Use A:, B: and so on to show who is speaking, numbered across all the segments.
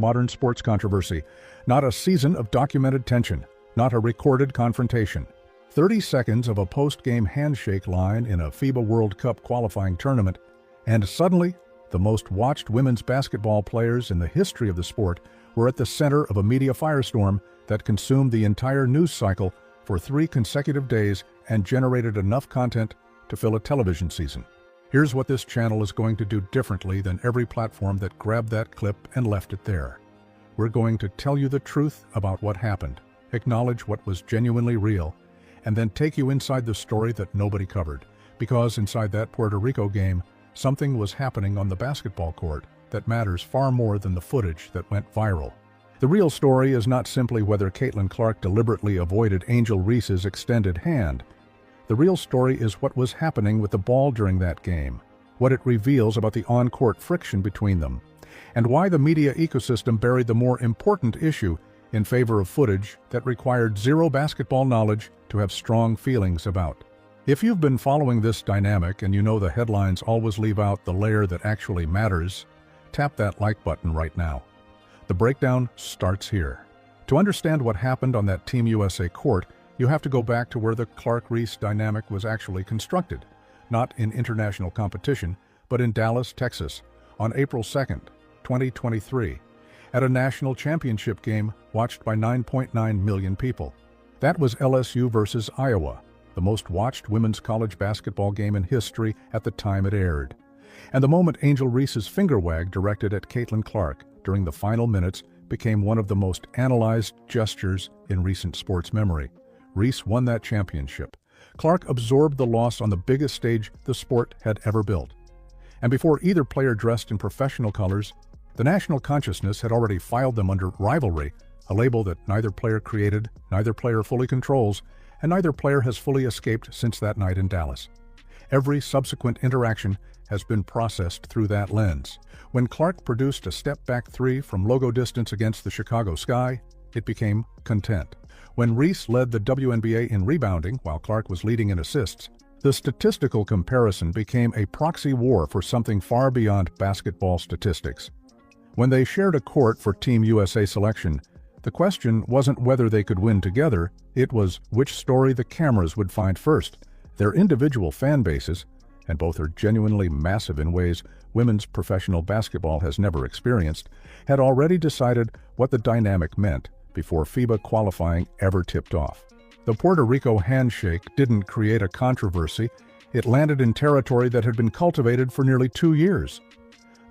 A: Modern sports controversy, not a season of documented tension, not a recorded confrontation. 30 seconds of a post-game handshake line in a FIBA World Cup qualifying tournament, and suddenly, the most watched women's basketball players in the history of the sport were at the center of a media firestorm that consumed the entire news cycle for 3 consecutive days and generated enough content to fill a television season. Here's what this channel is going to do differently than every platform that grabbed that clip and left it there. We're going to tell you the truth about what happened, acknowledge what was genuinely real, and then take you inside the story that nobody covered. Because inside that Puerto Rico game, something was happening on the basketball court that matters far more than the footage that went viral. The real story is not simply whether Caitlin Clark deliberately avoided Angel Reese's extended hand. The real story is what was happening with the ball during that game, what it reveals about the on-court friction between them, and why the media ecosystem buried the more important issue in favor of footage that required zero basketball knowledge to have strong feelings about. If you've been following this dynamic and you know the headlines always leave out the layer that actually matters, tap that like button right now. The breakdown starts here. To understand what happened on that Team USA court, you have to go back to where the Clark-Reese dynamic was actually constructed, not in international competition, but in Dallas, Texas, on April 2nd, 2023, at a national championship game watched by 9.9 million people. That was LSU versus Iowa, the most watched women's college basketball game in history at the time it aired. And the moment Angel Reese's finger wag directed at Caitlin Clark during the final minutes became one of the most analyzed gestures in recent sports memory. Reese won that championship. Clark absorbed the loss on the biggest stage the sport had ever built. And before either player dressed in professional colors, the national consciousness had already filed them under rivalry, a label that neither player created, neither player fully controls, and neither player has fully escaped since that night in Dallas. Every subsequent interaction has been processed through that lens. When Clark produced a step-back 3 from logo distance against the Chicago Sky, it became content. When Reese led the WNBA in rebounding while Clark was leading in assists, the statistical comparison became a proxy war for something far beyond basketball statistics. When they shared a court for Team USA selection, the question wasn't whether they could win together, it was which story the cameras would find first. Their individual fan bases, and both are genuinely massive in ways women's professional basketball has never experienced, had already decided what the dynamic meant before FIBA qualifying ever tipped off. The Puerto Rico handshake didn't create a controversy, it landed in territory that had been cultivated for nearly 2 years.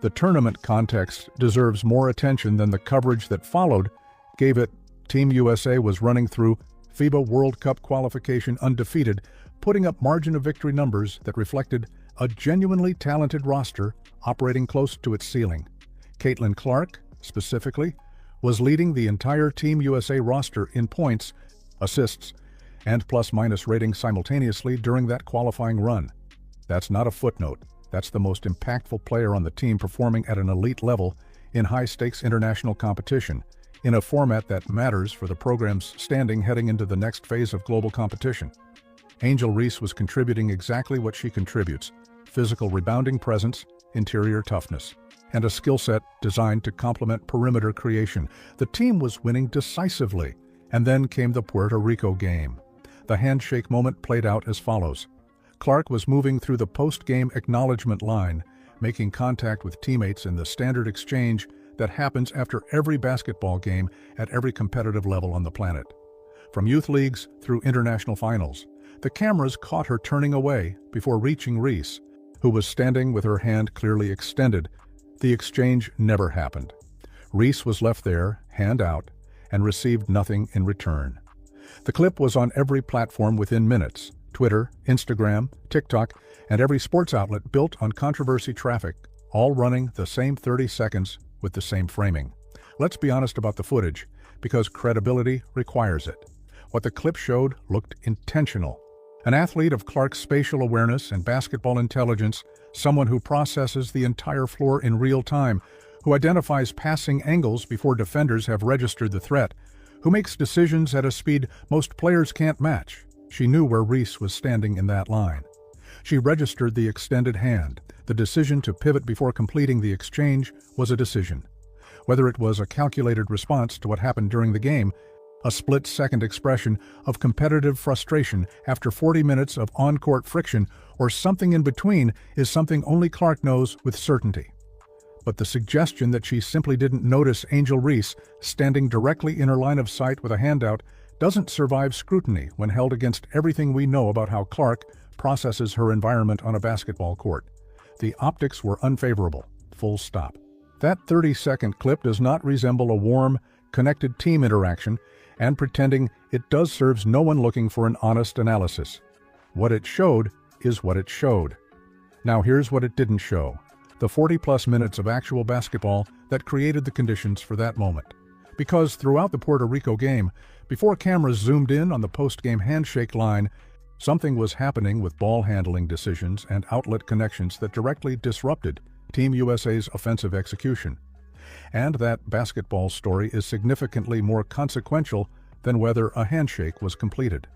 A: The tournament context deserves more attention than the coverage that followed gave it. Team USA was running through FIBA World Cup qualification undefeated, putting up margin of victory numbers that reflected a genuinely talented roster operating close to its ceiling. Caitlin Clark, specifically, was leading the entire Team USA roster in points, assists, and plus-minus ratings simultaneously during that qualifying run. That's not a footnote. That's the most impactful player on the team performing at an elite level in high-stakes international competition, in a format that matters for the program's standing heading into the next phase of global competition. Angel Reese was contributing exactly what she contributes: physical rebounding presence, interior toughness, and a skill set designed to complement perimeter creation. The team was winning decisively, and then came the Puerto Rico game. The handshake moment played out as follows. Clark was moving through the post-game acknowledgement line, making contact with teammates in the standard exchange that happens after every basketball game at every competitive level on the planet. From youth leagues through international finals, the cameras caught her turning away before reaching Reese, who was standing with her hand clearly extended. The exchange never happened. Reese was left there, hand out, and received nothing in return. The clip was on every platform within minutes: Twitter, Instagram, TikTok, and every sports outlet built on controversy traffic, all running the same 30 seconds with the same framing. Let's be honest about the footage, because credibility requires it. What the clip showed looked intentional. An athlete of Clark's spatial awareness and basketball intelligence, someone who processes the entire floor in real time, who identifies passing angles before defenders have registered the threat, who makes decisions at a speed most players can't match. She knew where Reese was standing in that line. She registered the extended hand. The decision to pivot before completing the exchange was a decision. Whether it was a calculated response to what happened during the game, a split-second expression of competitive frustration after 40 minutes of on-court friction, or something in between, is something only Clark knows with certainty. But the suggestion that she simply didn't notice Angel Reese standing directly in her line of sight with a handout doesn't survive scrutiny when held against everything we know about how Clark processes her environment on a basketball court. The optics were unfavorable, full stop. That 30-second clip does not resemble a warm, connected team interaction, and pretending it does serves no one looking for an honest analysis. What it showed is what it showed. Now here's what it didn't show: the 40-plus minutes of actual basketball that created the conditions for that moment. Because throughout the Puerto Rico game, before cameras zoomed in on the post-game handshake line, something was happening with ball handling decisions and outlet connections that directly disrupted Team USA's offensive execution. And that basketball story is significantly more consequential than whether a handshake was completed.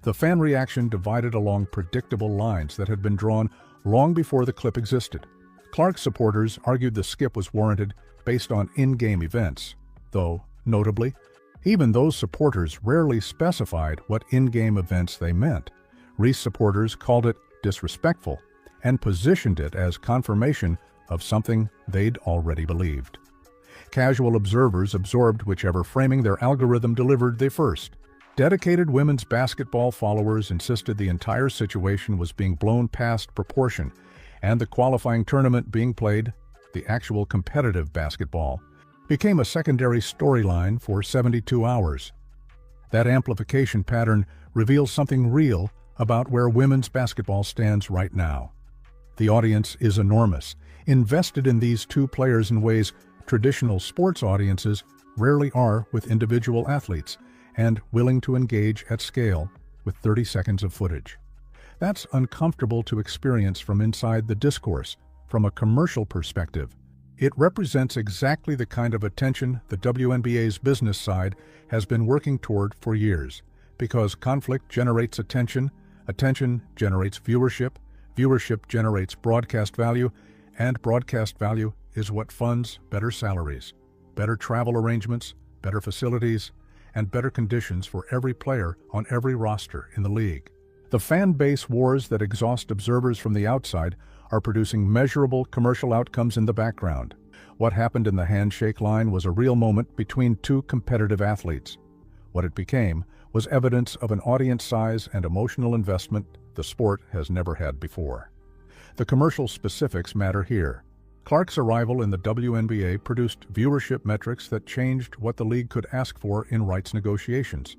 A: The fan reaction divided along predictable lines that had been drawn long before the clip existed. Clark's supporters argued the skip was warranted based on in-game events, though, notably, even those supporters rarely specified what in-game events they meant. Reese supporters called it disrespectful and positioned it as confirmation of something they'd already believed. Casual observers absorbed whichever framing their algorithm delivered they first. Dedicated women's basketball followers insisted the entire situation was being blown past proportion, and the qualifying tournament being played, the actual competitive basketball, became a secondary storyline for 72 hours. That amplification pattern reveals something real about where women's basketball stands right now. The audience is enormous, invested in these two players in ways traditional sports audiences rarely are with individual athletes, and willing to engage at scale with 30 seconds of footage. That's uncomfortable to experience from inside the discourse. From a commercial perspective, it represents exactly the kind of attention the WNBA's business side has been working toward for years. Because conflict generates attention, attention generates viewership, viewership generates broadcast value, and broadcast value is what funds better salaries, better travel arrangements, better facilities, and better conditions for every player on every roster in the league. The fan base wars that exhaust observers from the outside are producing measurable commercial outcomes in the background. What happened in the handshake line was a real moment between two competitive athletes. What it became was evidence of an audience size and emotional investment the sport has never had before. The commercial specifics matter here. Clark's arrival in the WNBA produced viewership metrics that changed what the league could ask for in rights negotiations.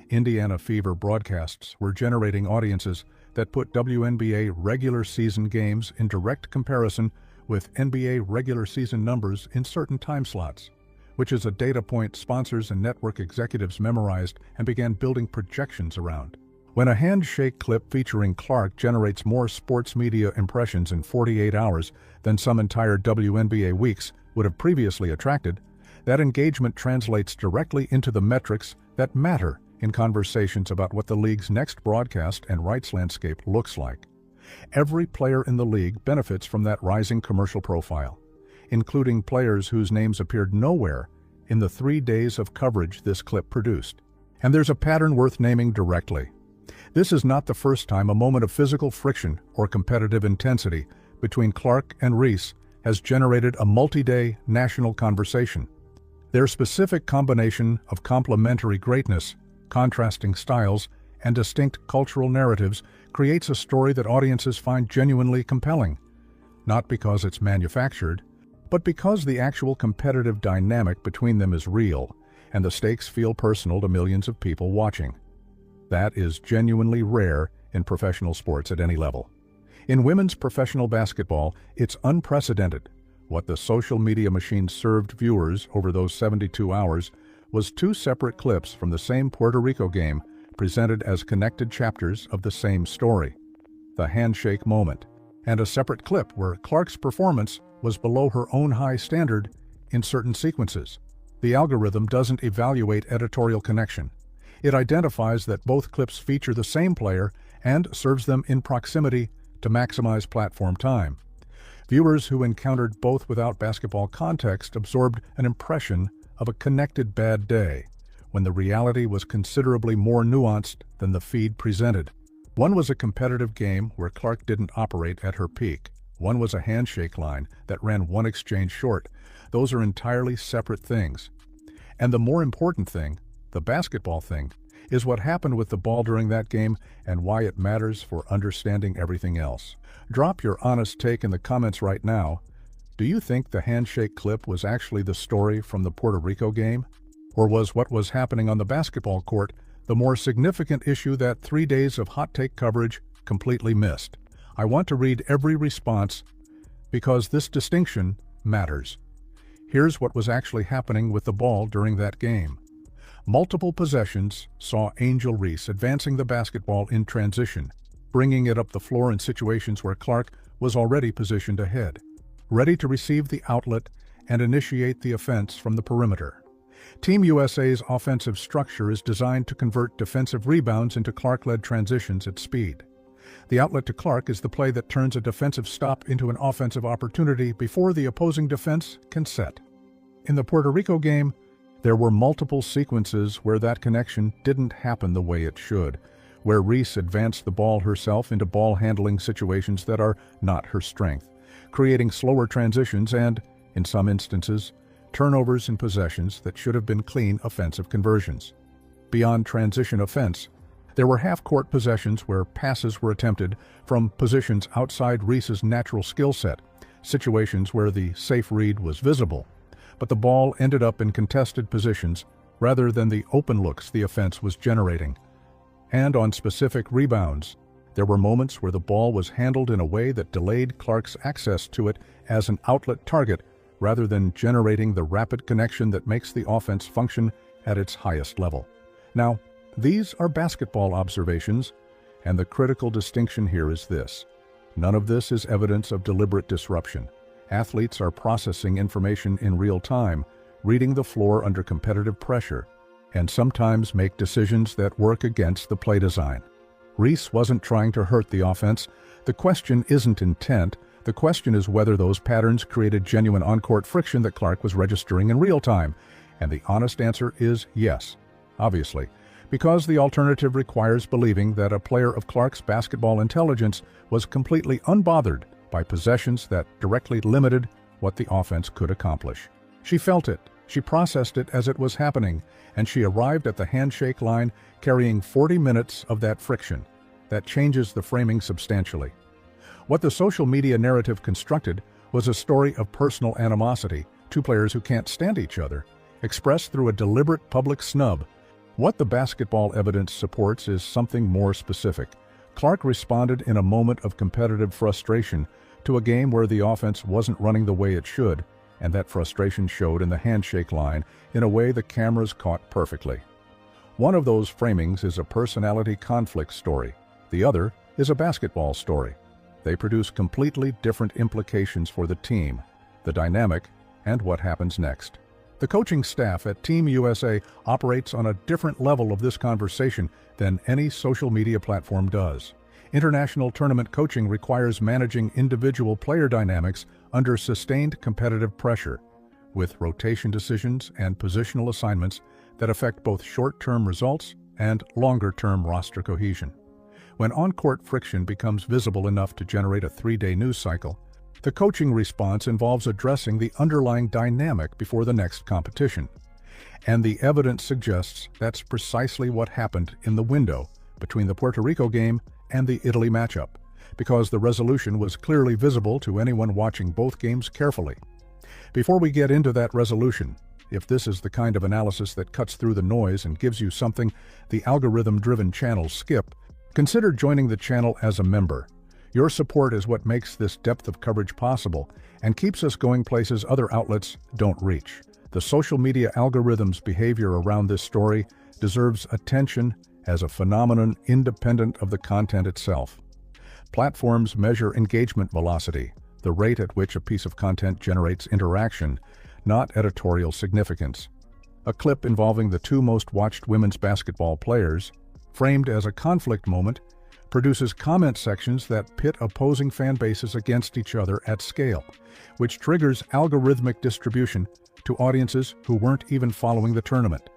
A: Indiana Fever broadcasts were generating audiences that put WNBA regular season games in direct comparison with NBA regular season numbers in certain time slots, which is a data point sponsors and network executives memorized and began building projections around. When a handshake clip featuring Clark generates more sports media impressions in 48 hours than some entire WNBA weeks would have previously attracted, that engagement translates directly into the metrics that matter in conversations about what the league's next broadcast and rights landscape looks like. Every player in the league benefits from that rising commercial profile, including players whose names appeared nowhere in the 3 days of coverage this clip produced. And there's a pattern worth naming directly. This is not the first time a moment of physical friction or competitive intensity between Clark and Reese has generated a multi-day national conversation. Their specific combination of complementary greatness, contrasting styles, and distinct cultural narratives creates a story that audiences find genuinely compelling, not because it's manufactured, but because the actual competitive dynamic between them is real, and the stakes feel personal to millions of people watching. That is genuinely rare in professional sports at any level. In women's professional basketball, it's unprecedented. What the social media machine served viewers over those 72 hours was 2 separate clips from the same Puerto Rico game presented as connected chapters of the same story, the handshake moment, and a separate clip where Clark's performance was below her own high standard in certain sequences. The algorithm doesn't evaluate editorial connection. It identifies that both clips feature the same player and serves them in proximity to maximize platform time. Viewers who encountered both without basketball context absorbed an impression of a connected bad day, when the reality was considerably more nuanced than the feed presented. One was a competitive game where Clark didn't operate at her peak. One was a handshake line that ran one exchange short. Those are entirely separate things. And the more important thing, the basketball thing, is what happened with the ball during that game and why it matters for understanding everything else. Drop your honest take in the comments right now. Do you think the handshake clip was actually the story from the Puerto Rico game? Or was what was happening on the basketball court the more significant issue that 3 days of hot take coverage completely missed? I want to read every response because this distinction matters. Here's what was actually happening with the ball during that game. Multiple possessions saw Angel Reese advancing the basketball in transition, bringing it up the floor in situations where Clark was already positioned ahead, ready to receive the outlet and initiate the offense from the perimeter. Team USA's offensive structure is designed to convert defensive rebounds into Clark-led transitions at speed. The outlet to Clark is the play that turns a defensive stop into an offensive opportunity before the opposing defense can set. In the Puerto Rico game, there were multiple sequences where that connection didn't happen the way it should, where Reese advanced the ball herself into ball-handling situations that are not her strength, creating slower transitions and, in some instances, turnovers in possessions that should have been clean offensive conversions. Beyond transition offense, there were half-court possessions where passes were attempted from positions outside Reese's natural skill set, situations where the safe read was visible, but the ball ended up in contested positions rather than the open looks the offense was generating. And on specific rebounds, there were moments where the ball was handled in a way that delayed Clark's access to it as an outlet target rather than generating the rapid connection that makes the offense function at its highest level. Now, these are basketball observations, and the critical distinction here is this. None of this is evidence of deliberate disruption. Athletes are processing information in real time, reading the floor under competitive pressure, and sometimes make decisions that work against the play design. Reese wasn't trying to hurt the offense. The question isn't intent. The question is whether those patterns created genuine on-court friction that Clark was registering in real time. And the honest answer is yes, obviously, because the alternative requires believing that a player of Clark's basketball intelligence was completely unbothered by possessions that directly limited what the offense could accomplish. She felt it, she processed it as it was happening, and she arrived at the handshake line carrying 40 minutes of that friction. That changes the framing substantially. What the social media narrative constructed was a story of personal animosity, two players who can't stand each other, expressed through a deliberate public snub. What the basketball evidence supports is something more specific. Clark responded in a moment of competitive frustration to a game where the offense wasn't running the way it should, and that frustration showed in the handshake line in a way the cameras caught perfectly. One of those framings is a personality conflict story. The other is a basketball story. They produce completely different implications for the team, the dynamic, and what happens next. The coaching staff at Team USA operates on a different level of this conversation than any social media platform does. International tournament coaching requires managing individual player dynamics under sustained competitive pressure, with rotation decisions and positional assignments that affect both short-term results and longer-term roster cohesion. When on-court friction becomes visible enough to generate a 3-day news cycle, the coaching response involves addressing the underlying dynamic before the next competition. And the evidence suggests that's precisely what happened in the window between the Puerto Rico game and the Italy matchup, because the resolution was clearly visible to anyone watching both games carefully. Before we get into that resolution, if this is the kind of analysis that cuts through the noise and gives you something the algorithm-driven channels skip, consider joining the channel as a member. Your support is what makes this depth of coverage possible and keeps us going places other outlets don't reach. The social media algorithm's behavior around this story deserves attention as a phenomenon independent of the content itself. Platforms measure engagement velocity, the rate at which a piece of content generates interaction, not editorial significance. A clip involving the two most watched women's basketball players, framed as a conflict moment, produces comment sections that pit opposing fan bases against each other at scale, which triggers algorithmic distribution to audiences who weren't even following the tournament.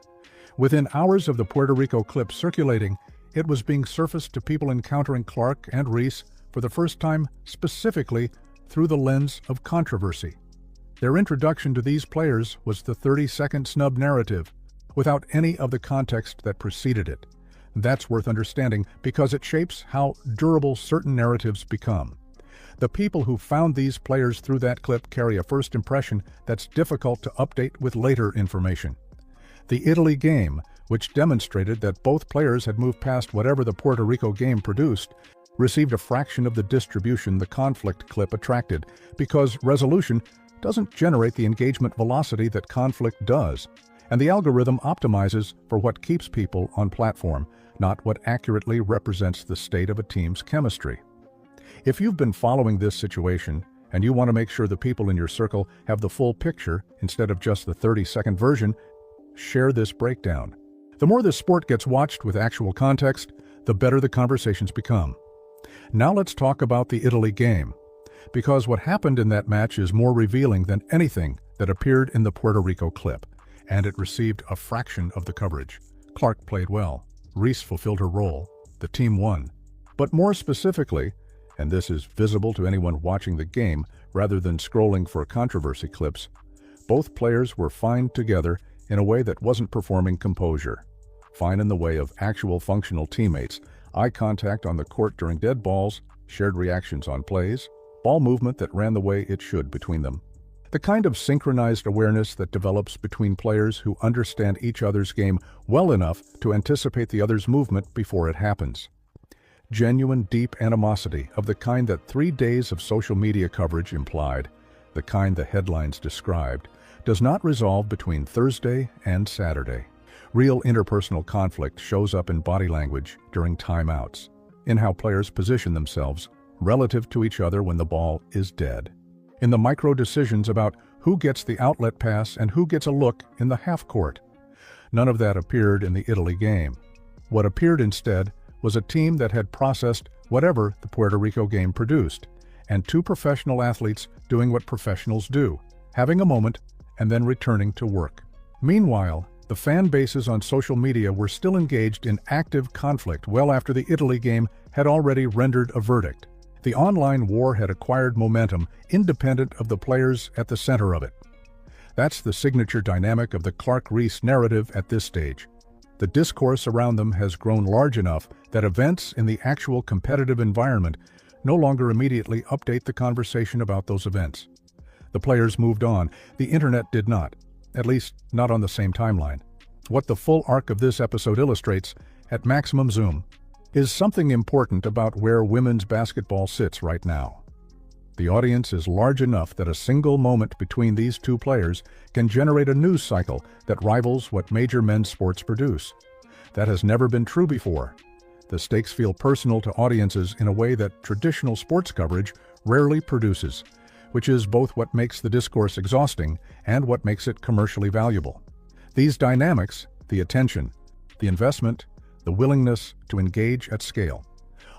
A: Within hours of the Puerto Rico clip circulating, it was being surfaced to people encountering Clark and Reese for the first time specifically through the lens of controversy. Their introduction to these players was the 30-second snub narrative, without any of the context that preceded it. That's worth understanding because it shapes how durable certain narratives become. The people who found these players through that clip carry a first impression that's difficult to update with later information. The Italy game, which demonstrated that both players had moved past whatever the Puerto Rico game produced, received a fraction of the distribution the conflict clip attracted because resolution doesn't generate the engagement velocity that conflict does, and the algorithm optimizes for what keeps people on platform, not what accurately represents the state of a team's chemistry. If you've been following this situation and you want to make sure the people in your circle have the full picture instead of just the 30-second version, share this breakdown. The more this sport gets watched with actual context, the better the conversations become. Now let's talk about the Italy game, because what happened in that match is more revealing than anything that appeared in the Puerto Rico clip, and it received a fraction of the coverage. Clark played well. Reese fulfilled her role. The team won. But more specifically, and this is visible to anyone watching the game rather than scrolling for controversy clips, both players were fine together in a way that wasn't performing composure. Fine in the way of actual functional teammates, eye contact on the court during dead balls, shared reactions on plays, ball movement that ran the way it should between them. The kind of synchronized awareness that develops between players who understand each other's game well enough to anticipate the other's movement before it happens. Genuine, deep animosity of the kind that 3 days of social media coverage implied, the kind the headlines described, does not resolve between Thursday and Saturday. Real interpersonal conflict shows up in body language during timeouts, in how players position themselves relative to each other when the ball is dead, in the micro decisions about who gets the outlet pass and who gets a look in the half court. None of that appeared in the Italy game. What appeared instead was a team that had processed whatever the Puerto Rico game produced, and two professional athletes doing what professionals do, having a moment and then returning to work. Meanwhile, the fan bases on social media were still engaged in active conflict well after the Italy game had already rendered a verdict. The online war had acquired momentum independent of the players at the center of it. That's the signature dynamic of the Clark-Reese narrative at this stage. The discourse around them has grown large enough that events in the actual competitive environment no longer immediately update the conversation about those events. The players moved on. The internet did not, at least not on the same timeline. What the full arc of this episode illustrates, at maximum zoom, is something important about where women's basketball sits right now. The audience is large enough that a single moment between these two players can generate a news cycle that rivals what major men's sports produce. That has never been true before. The stakes feel personal to audiences in a way that traditional sports coverage rarely produces, which is both what makes the discourse exhausting and what makes it commercially valuable. These dynamics, the attention, the investment, the willingness to engage at scale,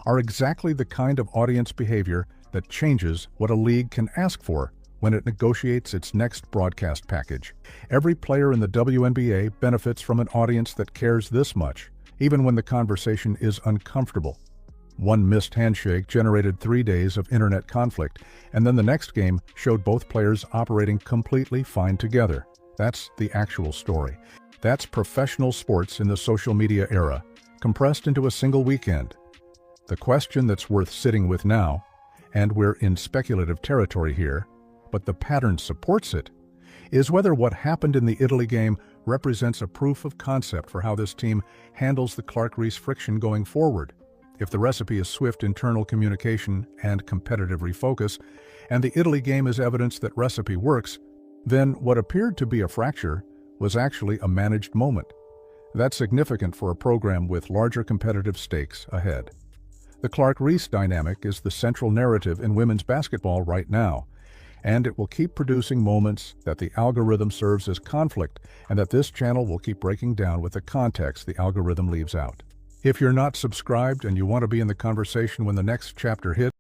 A: are exactly the kind of audience behavior that changes what a league can ask for when it negotiates its next broadcast package. Every player in the WNBA benefits from an audience that cares this much, even when the conversation is uncomfortable. One missed handshake generated 3 days of internet conflict, and then the next game showed both players operating completely fine together. That's the actual story. That's professional sports in the social media era, compressed into a single weekend. The question that's worth sitting with now, and we're in speculative territory here, but the pattern supports it, is whether what happened in the Italy game represents a proof of concept for how this team handles the Clark-Reese friction going forward. If the recipe is swift internal communication and competitive refocus, and the Italy game is evidence that recipe works, then what appeared to be a fracture was actually a managed moment. That's significant for a program with larger competitive stakes ahead. The Clark-Reese dynamic is the central narrative in women's basketball right now, and it will keep producing moments that the algorithm serves as conflict and that this channel will keep breaking down with the context the algorithm leaves out. If you're not subscribed and you want to be in the conversation when the next chapter hits,